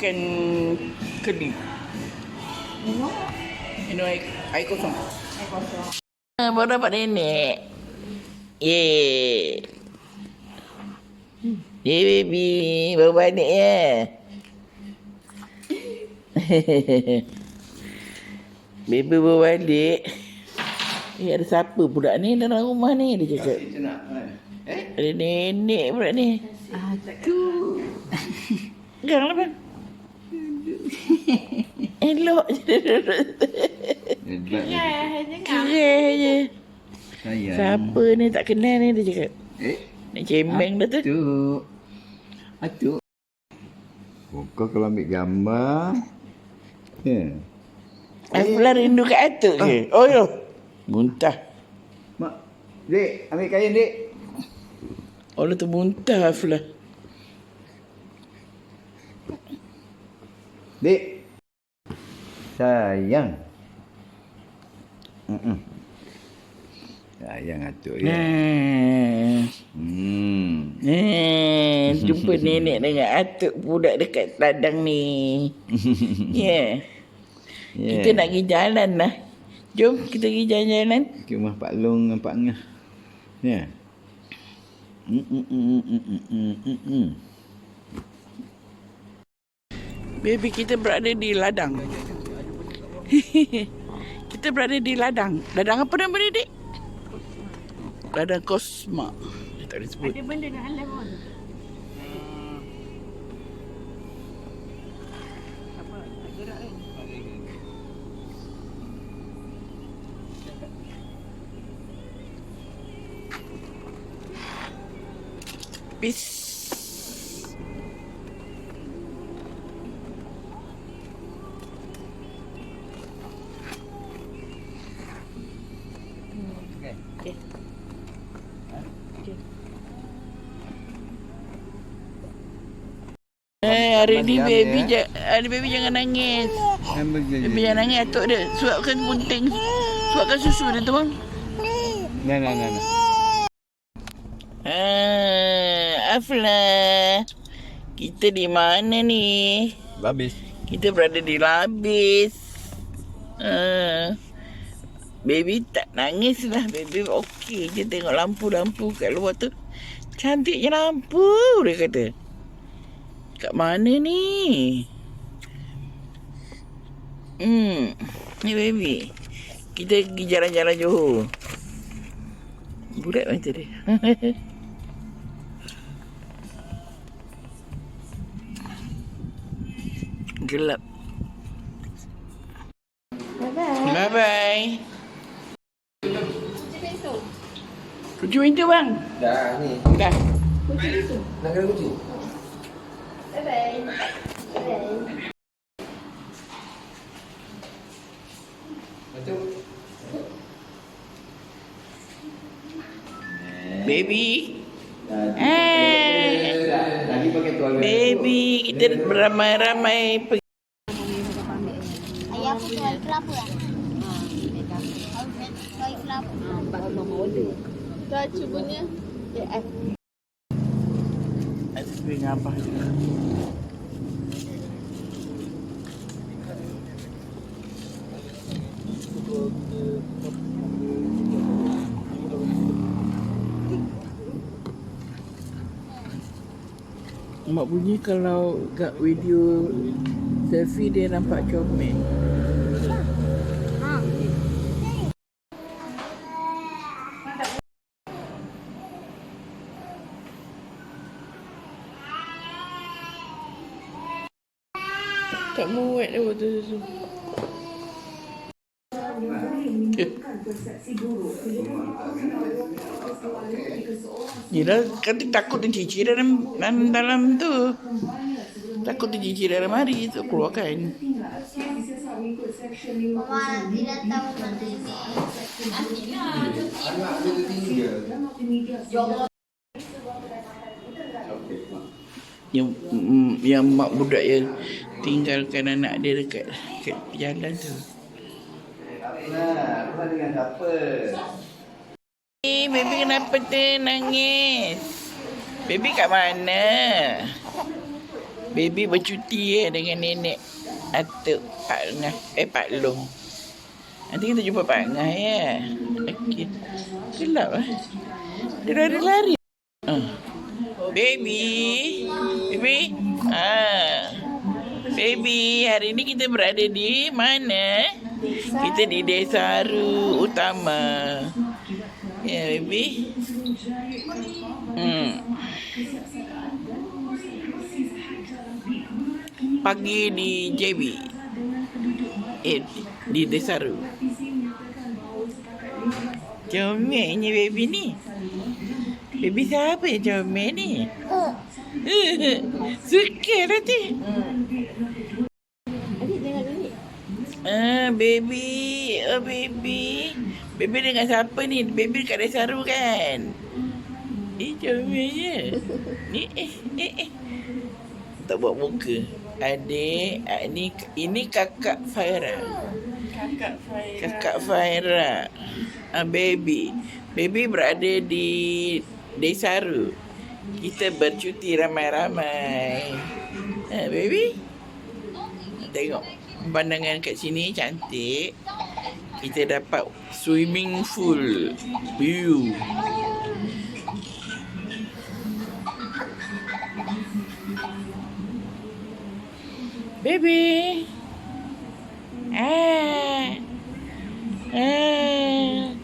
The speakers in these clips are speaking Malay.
makan keli. Minum air kosong. Baru dapat nenek. Yeay. Yeay baby, baru balik ya. Baby baru balik. Ada siapa pula ni dalam rumah ni, dia cakap. Ada nenek pula ni. Aku. Jangan lah bang. Elok je duduk. Kerah je. Siapa ni tak kenal ni, dia cakap. Nak cembeng dah tu. Atuk. Kau kalau ambil gambar. Ya. Afla rindu kat atuk ke? Oh yo. Muntah. Mak. Dek, ambil kain dek. Oh tu muntah Afla. Dek. Sayang. Sayang atuk ya. Jumpa nenek dengan atuk budak dekat ladang ni. Ya. Kita nak pergi jalan lah. Jom kita pergi jalan-jalan. Ke rumah Pak Long dengan Pak Ngah. Ya. Baby, kita berada di ladang. Kita berada di ladang. Ladang apa nama dia, Dik? Ladang Kosma. Dia tak boleh sebut. Ada benda nak halang pun. Apa? Tak gerak kan? Peace. Hari ni baby jangan nangis. Baby jangan nangis, atuk dia. Suapkan gunting. Suapkan susu dia tu bang. Nah. Afla. Kita di mana ni? Babis. Kita berada di Labis. Baby tak nangis lah. Baby okey je tengok lampu-lampu kat luar tu. Cantiknya lampu, dia kata. Kat mana ni? Ni baby. Kita pergi jalan-jalan Johor. Budak macam dia. Gelap. Bye-bye. Kunci pintu bang. Dah ni. Dah. Nak kena kunci? Baby. Tadi pakai tuan. Baby, kita beramai-ramai pergi. Ayah pun jual kelapa lah. Jual kelapa. Dah cubanya. Aiskrim apa? Mak bunyi kalau kat video selfie dia nampak comel. Tak muat dah waktu susu. Yelah, kan takut dia cicir dalam tu. Takut dia cicir dalam hari tu keluarkan. Mama tidak tahu mana ini. Yang mak budak yang tinggalkan anak dia dekat jalan tu. Nah, apa dengan siapa? Baby kenapa tu nangis? Baby kat mana? Baby bercuti dengan nenek Atuk Pak Ngah. Pak Long. Nanti kita jumpa Pak Ngah ya. Okey. Gelap Dia lari-lari. Baby. Baby. Baby, hari ini kita berada di mana? Kita di Desaru Utama. Ya, baby. Pagi di JB. Di Desaru. Comelnya baby ni. Baby siapa yang comel ni? Suka lah tu. Adik tengok ni. Baby. Baby. Baby dengan siapa ni? Baby dekat Desaru kan? Comelnya. Ni tak buat muka. Adik, ini kakak Faira. Kakak Faira. Baby. Baby berada di Desaru. Kita bercuti ramai-ramai. Baby. Tengok pemandangan kat sini cantik. Kita dapat swimming pool view. Baby.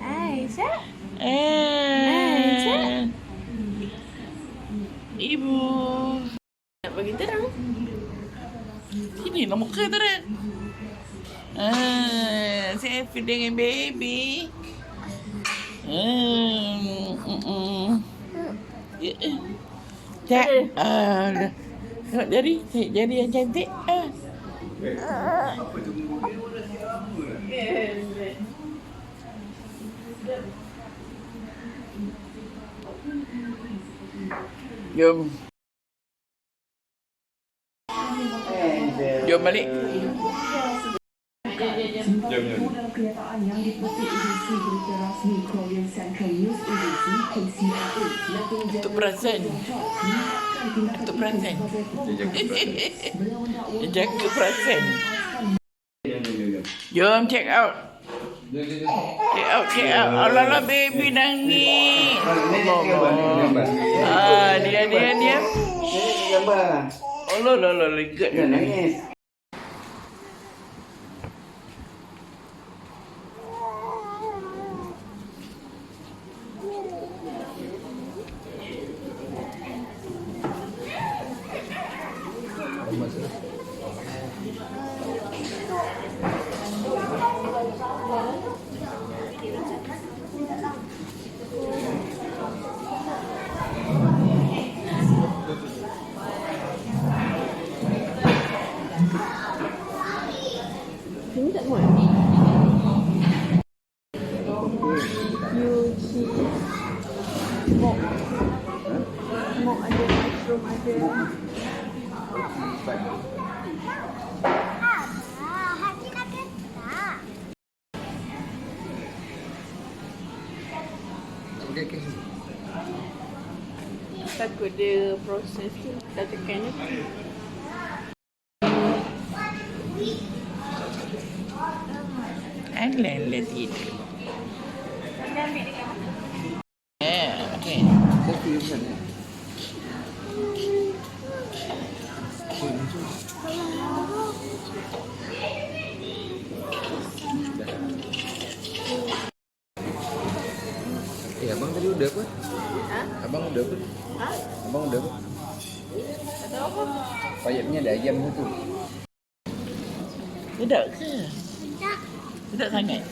Aisyah. Ibu. Nak bagi terang. Ini lah muka terang. Selfie dengan baby. Tak. Tengok jari yang cantik. Jom. Jom balik. Kenyataan yang diputih agensi berita rasmi Korean Central News Agency KCNA Untuk perasan. Untuk perasan. Jaga perasan. Jom check out. Check out. Alah baby nangis. Dia. Allah legat dia nangis. Sini tak muat. Yuki. Mok ada, mushroom ada. Hati nak kena. Takut dia proses tu. Dah tekan ni. Alah tidur. Okay. Abang tadi udah apa? Abang udah apa? Abang udah apa? Tak tahu apa. Payapnya ada ayam tu. Sedap ke? Sedap sangat.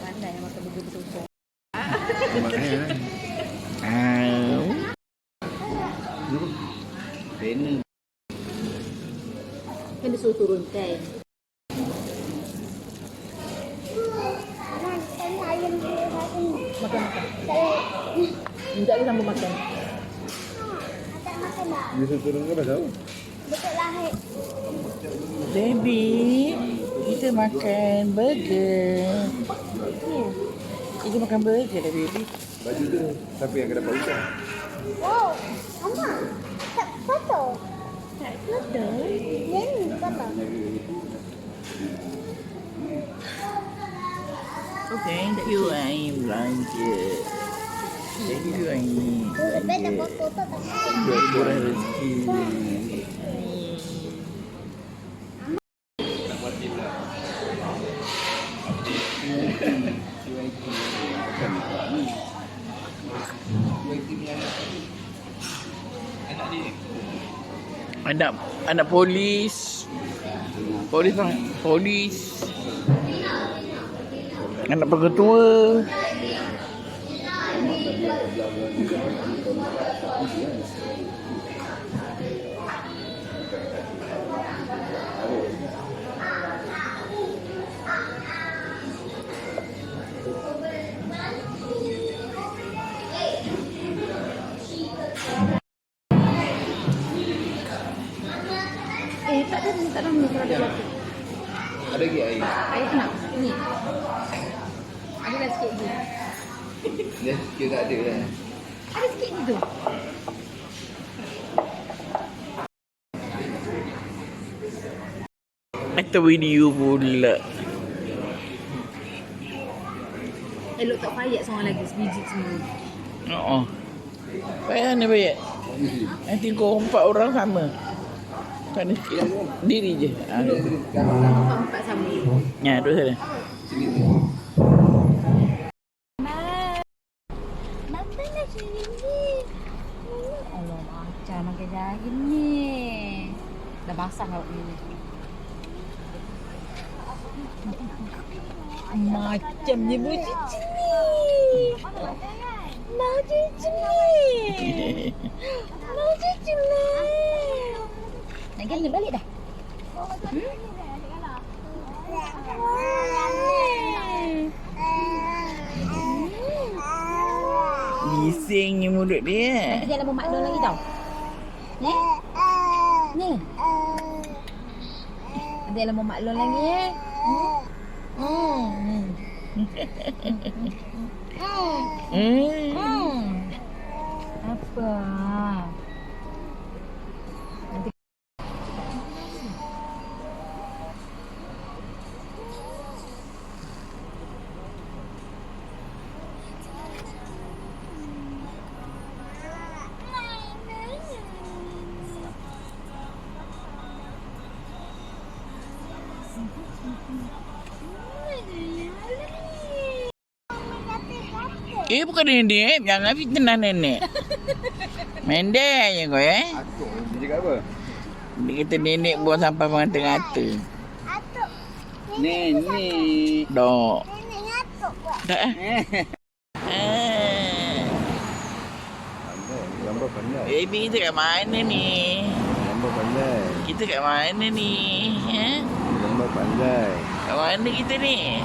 Pandai makan betul-betul. Ini Kan dia suruh turun kan. Ayam dia Makan. Sekejap dia sambung makan. tak makan dah. bisa turun ke pasal? Betul lahir. Baby, kita makan burger. Kita makan burger lah baby. Baju tu siapa yang akan dapat hutang? Wow, Mama, tak foto. Tak foto? Ni foto. Okay, tak you ai belanja. Thank you ai. Lebih dah foto tu tak. Buat kurang rezeki. Anak polis. Polis. Anak pengetua. Tak ada ni kalau ada lagi. Ada lagi air? Air nak. Ni. Ada dah sikit lagi. Dia sikit tak ada kan? Ada sikit ni tu. Atau video pula. Elok tak payat seorang lagi sebiji semua. Oh. Payah ni bayar. Nanti kau 4 orang sama. Tak ada diri je. Empat sama. Ya, duduk sana. Mama nak sini. Allah macam makan jaring ni. Dah basah awak ni. Macam ni bu cici ni. Mau cici ni. Mau cici ni. Nak ganti balik dah. Bisingnya mulut dia. Nanti dalam mak lagi tau. Ni. Ni. Nanti dalam mak lagi eh. Apa? Bukan nenek. Jangan fitnah nenek. Mendek je kau Atuk dia cakap apa? Dia kata nenek buang sampah mengata-ngata. Atuk. Nenek. Dok. Nenek ngatuk buat. Tak Gambar pandai. Baby kita kat mana ni? Gambar pandai. Kita kat mana ni? Gambar pandai. Kat mana kita ni?